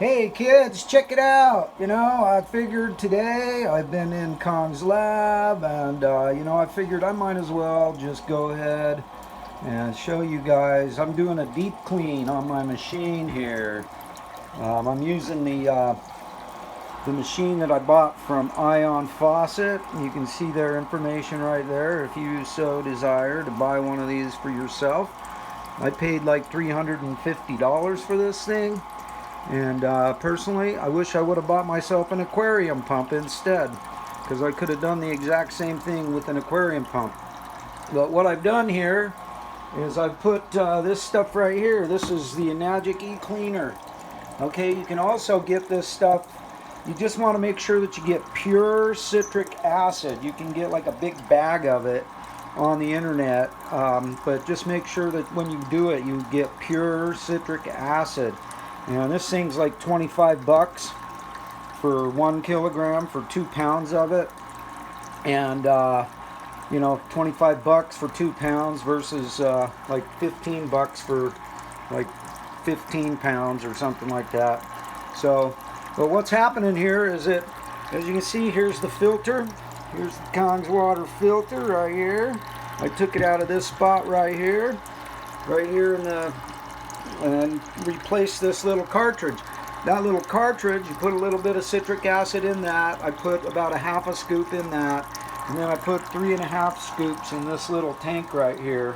Hey kids, check it out. I figured today I've been in Kong's lab and I figured I might as well just go ahead and show you guys. I'm doing a deep clean on my machine here. I'm using the machine that I bought from Ion Faucet. You can see their information right there if you so desire to buy one of these for yourself. I paid like $350 for this thing. And personally, I wish I would have bought myself an aquarium pump instead, because I could have done the exact same thing with an aquarium pump. But what I've done here is I've put this stuff right here. This is the Enagic E-Cleaner. Okay, you can also get this stuff. You just want to make sure that you get pure citric acid. You can get like a big bag of it on the internet, but just make sure that when you do it, you get pure citric acid. And this thing's like 25 bucks for 1 kilogram for 2 pounds of it. And 25 bucks for 2 pounds versus like 15 bucks for like 15 pounds or something like that. So, but what's happening here is that, as you can see, here's the filter. Here's the Kong's water filter right here. I took it out of this spot right here in the, and replace this little cartridge. That little cartridge, you put a little bit of citric acid in that. I put about a half a scoop in that, and then I put 3.5 scoops in this little tank right here.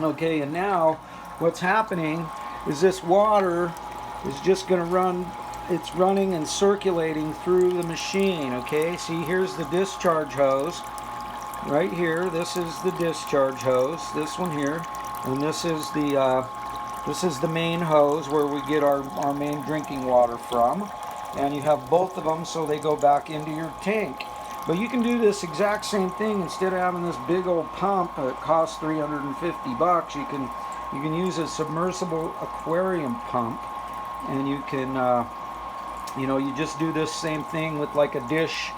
Okay, and now what's happening is this water is just going to run. It's running and circulating through the machine. Okay, see, here's the discharge hose right here. This is the discharge hose, this one here, and this is the main hose where we get our main drinking water from. And you have both of them so they go back into your tank. But you can do this exact same thing. Instead of having this big old pump that costs 350 bucks, you can use a submersible aquarium pump, and you can you just do this same thing with like a dish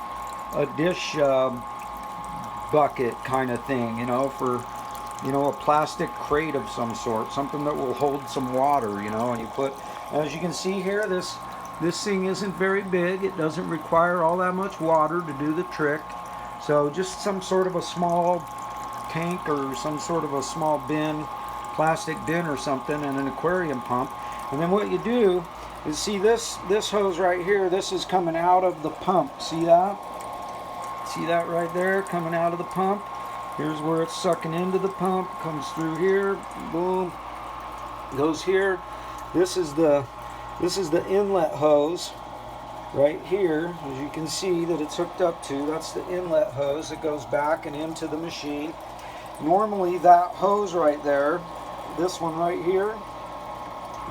bucket kind of thing, for a plastic crate of some sort, something that will hold some water, and you put, as you can see here, this thing isn't very big. It doesn't require all that much water to do the trick. So just some sort of a small tank or some sort of a small bin, plastic bin or something, and an aquarium pump. And then what you do is, see this hose right here, this is coming out of the pump. See that? See that right there coming out of the pump? Here's where it's sucking into the pump, comes through here, boom, goes here. This is the inlet hose right here, as you can see that it's hooked up to. That's the inlet hose that goes back and into the machine. Normally that hose right there, this one right here,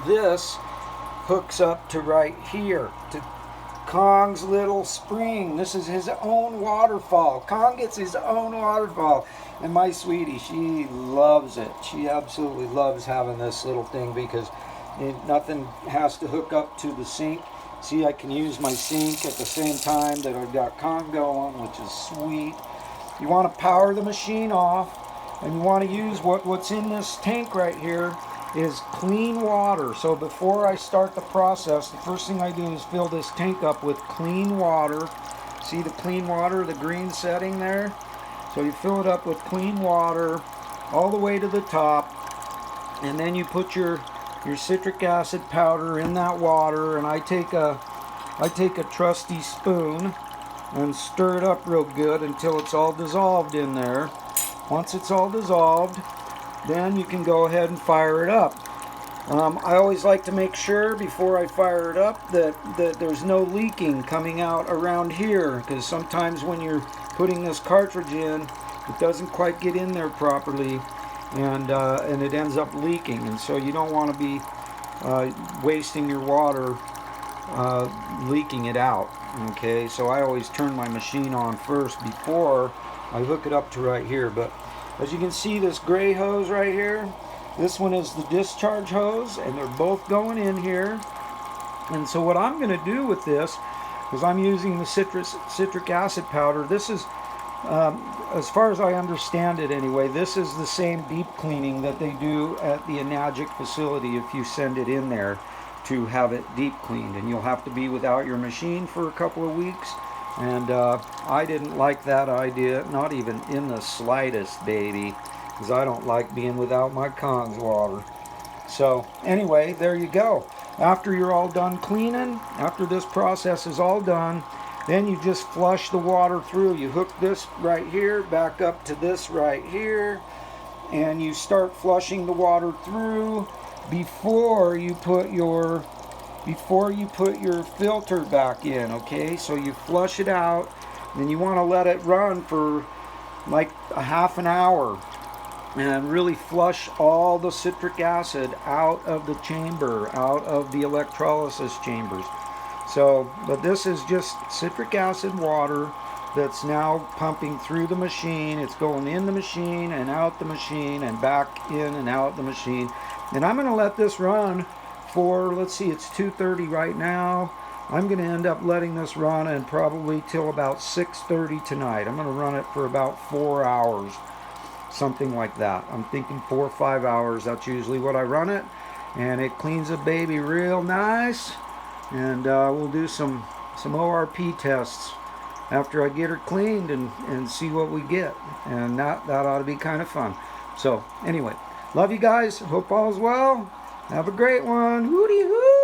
this hooks up to right here, to Kong's little spring. This is his own waterfall. Kong gets his own waterfall. And my sweetie, she loves it. She absolutely loves having this little thing because nothing has to hook up to the sink. See, I can use my sink at the same time that I've got Kong going, which is sweet. You want to power the machine off, and you want to use what's in this tank right here is clean water. So before I start the process, the first thing I do is fill this tank up with clean water. See the clean water, the green setting there? So you fill it up with clean water all the way to the top, and then you put your citric acid powder in that water, and I take a trusty spoon and stir it up real good until it's all dissolved in there. Once it's all dissolved, then you can go ahead and fire it up. I always like to make sure before I fire it up that there's no leaking coming out around here, because sometimes when you're putting this cartridge in, it doesn't quite get in there properly, and it ends up leaking, and so you don't want to be wasting your water leaking it out. Okay, so I always turn my machine on first before I hook it up to right here. But as you can see, this gray hose right here, this one is the discharge hose, and they're both going in here. And so what I'm going to do with this is I'm using the citric acid powder. This is, as far as I understand it anyway, this is the same deep cleaning that they do at the Enagic facility if you send it in there to have it deep cleaned, and you'll have to be without your machine for a couple of weeks. And I didn't like that idea, not even in the slightest, baby, because I don't like being without my Cons water. So anyway, there you go. After you're all done cleaning, after this process is all done, then you just flush the water through. You hook this right here back up to this right here, and you start flushing the water through before you put your filter back in. Okay, so you flush it out, and you want to let it run for like a half an hour and really flush all the citric acid out of the chamber, out of the electrolysis chambers. So, but this is just citric acid water that's now pumping through the machine. It's going in the machine and out the machine and back in and out the machine. And I'm going to let this run for, let's see, it's 2:30 right now. I'm going to end up letting this run and probably till about 6:30 tonight. I'm going to run it for about 4 hours, something like that. I'm thinking 4 or 5 hours. That's usually what I run it, and it cleans the baby real nice. And we'll do some ORP tests after I get her cleaned and see what we get, and that ought to be kind of fun. So anyway, love you guys. Hope all's well. Have a great one. HooDeeHooo.